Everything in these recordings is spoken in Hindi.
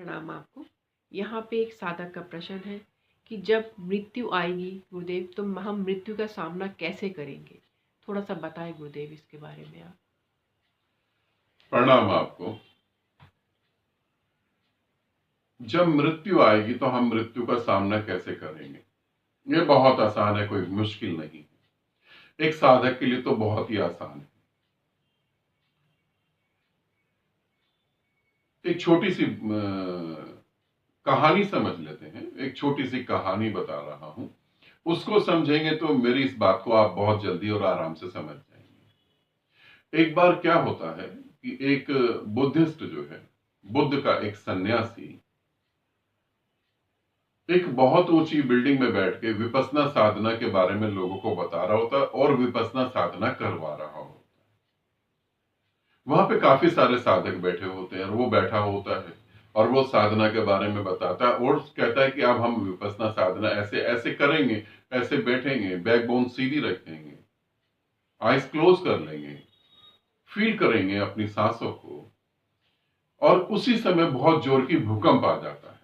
प्रणाम आपको। यहाँ पे एक साधक का प्रश्न है कि जब मृत्यु आएगी गुरुदेव तो हम मृत्यु का सामना कैसे करेंगे? थोड़ा सा बताएं गुरुदेव इसके बारे में आप। प्रणाम आपको। जब मृत्यु आएगी तो हम मृत्यु का सामना कैसे करेंगे? ये बहुत आसान है, कोई मुश्किल नहीं। एक साधक के लिए तो बहुत ही आसान है। एक छोटी सी कहानी समझ लेते हैं। एक छोटी सी कहानी बता रहा हूं, उसको समझेंगे तो मेरी इस बात को आप बहुत जल्दी और आराम से समझ जाएंगे। एक बार क्या होता है कि एक बुद्धिस्ट जो है, बुद्ध का एक सन्यासी एक बहुत ऊंची बिल्डिंग में बैठ के विपश्यना साधना के बारे में लोगों को बता रहा होता है और विपश्यना साधना करवा रहा होता है। वहां पे काफी सारे साधक बैठे होते हैं और वो बैठा होता है और वो साधना के बारे में बताता है और कहता है कि अब हम विपश्यना साधना ऐसे ऐसे करेंगे, ऐसे बैठेंगे, बैकबोन सीधी रखेंगे, आइज क्लोज कर लेंगे, फील करेंगे अपनी सांसों को। और उसी समय बहुत जोर की भूकंप आ जाता है।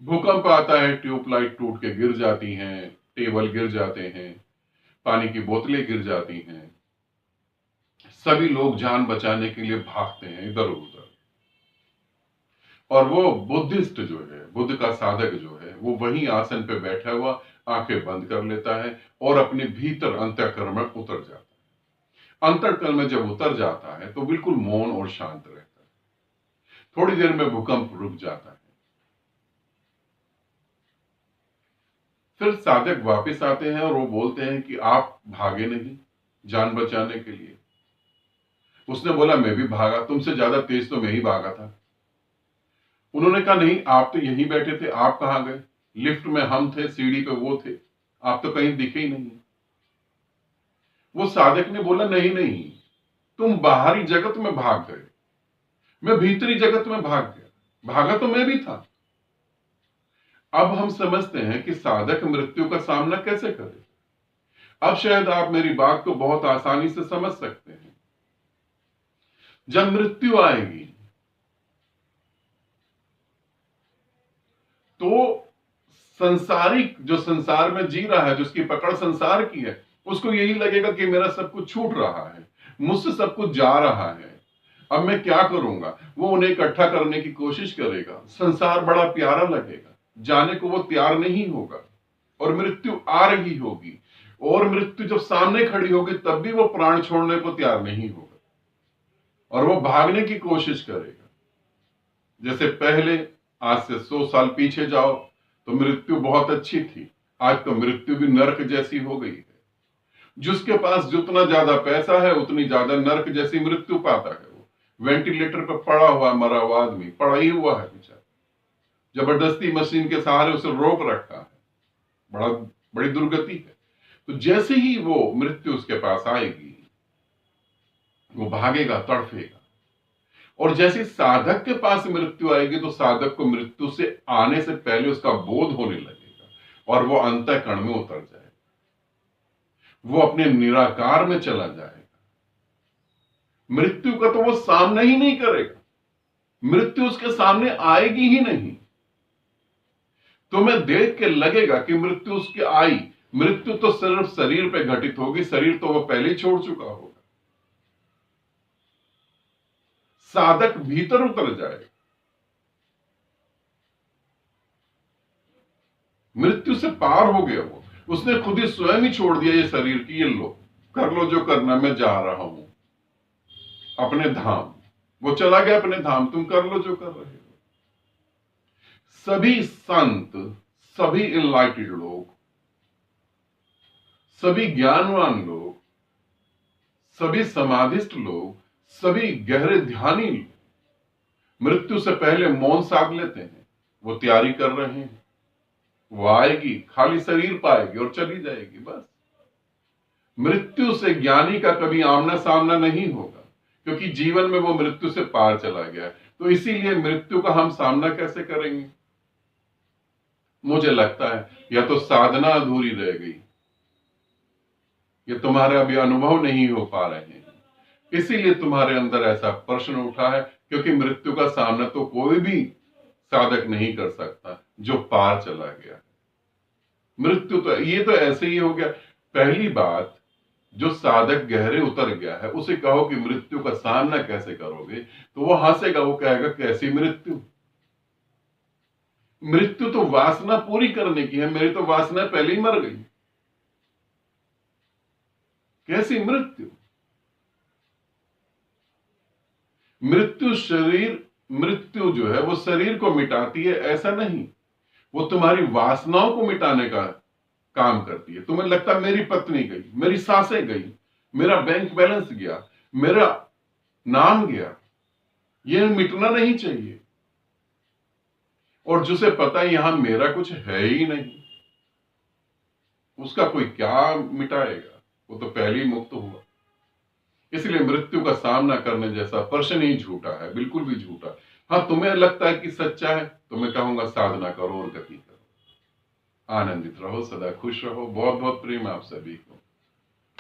भूकंप आता है, ट्यूबलाइट टूट के गिर जाती हैं, टेबल गिर जाते हैं, पानी की बोतलें गिर जाती हैं। सभी लोग जान बचाने के लिए भागते हैं इधर उधर। और वो बुद्धिस्ट जो है, बुद्ध का साधक जो है, वो वहीं आसन पे बैठा हुआ आंखें बंद कर लेता है और अपने भीतर अंतःकरण में उतर जाता है। अंतःकरण में जब उतर जाता है तो बिल्कुल मौन और शांत रहता है। थोड़ी देर में भूकंप रुक जाता है। फिर साधक वापस आते हैं और वो बोलते हैं कि आप भागे नहीं जान बचाने के लिए? उसने बोला मैं भी भागा, तुमसे ज्यादा तेज तो मैं ही भागा था। उन्होंने कहा नहीं, आप तो यहीं बैठे थे, आप कहां गए? लिफ्ट में हम थे, सीढ़ी पे वो थे, आप तो कहीं दिखे ही नहीं। वो साधक ने बोला नहीं नहीं, तुम बाहरी जगत में भाग गए, मैं भीतरी जगत में भाग गया, भागा तो मैं भी था। अब हम समझते हैं कि साधक मृत्यु का सामना कैसे करे। अब शायद आप मेरी बात को बहुत आसानी से समझ सकते हैं। जब मृत्यु आएगी तो संसारिक जो संसार में जी रहा है, जिसकी पकड़ संसार की है, उसको यही लगेगा कि मेरा सब कुछ छूट रहा है, मुझसे सब कुछ जा रहा है, अब मैं क्या करूंगा। वो उन्हें इकट्ठा करने की कोशिश करेगा। संसार बड़ा प्यारा लगेगा, जाने को वो तैयार नहीं होगा। और मृत्यु आ रही होगी और मृत्यु जब सामने खड़ी होगी तब भी वो प्राण छोड़ने को तैयार नहीं होगा और वो भागने की कोशिश करेगा। जैसे पहले, आज से 100 साल पीछे जाओ तो मृत्यु बहुत अच्छी थी, आज तो मृत्यु भी नरक जैसी हो गई है। जिसके पास जितना ज्यादा पैसा है उतनी ज्यादा नरक जैसी मृत्यु पाता है। वो वेंटिलेटर पर पड़ा हुआ मरा हुआ आदमी पड़ा ही हुआ है बेचारा, जबरदस्ती मशीन के सहारे उसे रोक रखा है। बड़ा बड़ी दुर्गति है। तो जैसे ही वो मृत्यु उसके पास आएगी वो भागेगा, तड़फेगा। और जैसे साधक के पास मृत्यु आएगी तो साधक को मृत्यु से आने से पहले उसका बोध होने लगेगा और वो अंतःकरण में उतर जाएगा, वो अपने निराकार में चला जाएगा। मृत्यु का तो वो सामना ही नहीं करेगा, मृत्यु उसके सामने आएगी ही नहीं। तुम्हें देख के लगेगा कि मृत्यु उसकी आई, मृत्यु तो सिर्फ शरीर पे घटित होगी, शरीर तो वो पहले ही छोड़ चुका होगा। साधक भीतर उतर जाएगा, मृत्यु से पार हो गया। वो उसने खुद ही स्वयं ही छोड़ दिया ये शरीर की, ये लो कर लो जो करना, मैं जा रहा हूं अपने धाम। वो चला गया अपने धाम, तुम कर लो जो कर रहे हो। सभी संत, सभी इनलाइटेड लोग, सभी ज्ञानवान लोग, सभी समाधिस्थ लोग, सभी गहरे ध्यानी लोग मृत्यु से पहले मौन साध लेते हैं। वो तैयारी कर रहे हैं, वो आएगी, खाली शरीर पाएगी और चली जाएगी, बस। मृत्यु से ज्ञानी का कभी आमना सामना नहीं होगा, क्योंकि जीवन में वो मृत्यु से पार चला गया। तो इसीलिए मृत्यु का हम सामना कैसे करेंगे? मुझे लगता है या तो साधना अधूरी रह गई, ये तुम्हारे अभी अनुभव नहीं हो पा रहे हैं, इसीलिए तुम्हारे अंदर ऐसा प्रश्न उठा है क्योंकि मृत्यु का सामना तो कोई भी साधक नहीं कर सकता जो पार चला गया। मृत्यु तो ये तो ऐसे ही हो गया। पहली बात, जो साधक गहरे उतर गया है उसे कहो कि मृत्यु का सामना कैसे करोगे तो वो हंसेगा, वो कहेगा कैसी मृत्यु। मृत्यु तो वासना पूरी करने की है, मेरी तो वासना पहले ही मर गई, कैसी मृत्यु। मृत्यु जो है वो शरीर को मिटाती है ऐसा नहीं, वो तुम्हारी वासनाओं को मिटाने का काम करती है। तुम्हें लगता है मेरी पत्नी गई, मेरी सासें गई, मेरा बैंक बैलेंस गया, मेरा नाम गया, ये मिटना नहीं चाहिए। और जिसे पता है यहां मेरा कुछ है ही नहीं, उसका कोई क्या मिटाएगा, वो तो पहले ही मुक्त हुआ। इसलिए मृत्यु का सामना करने जैसा प्रश्न ही झूठा है, बिल्कुल भी झूठा। हाँ, तुम्हें लगता है कि सच्चा है तो मैं कहूंगा साधना करो और गति करो। आनंदित रहो, सदा खुश रहो। बहुत बहुत प्रेम आप सभी को।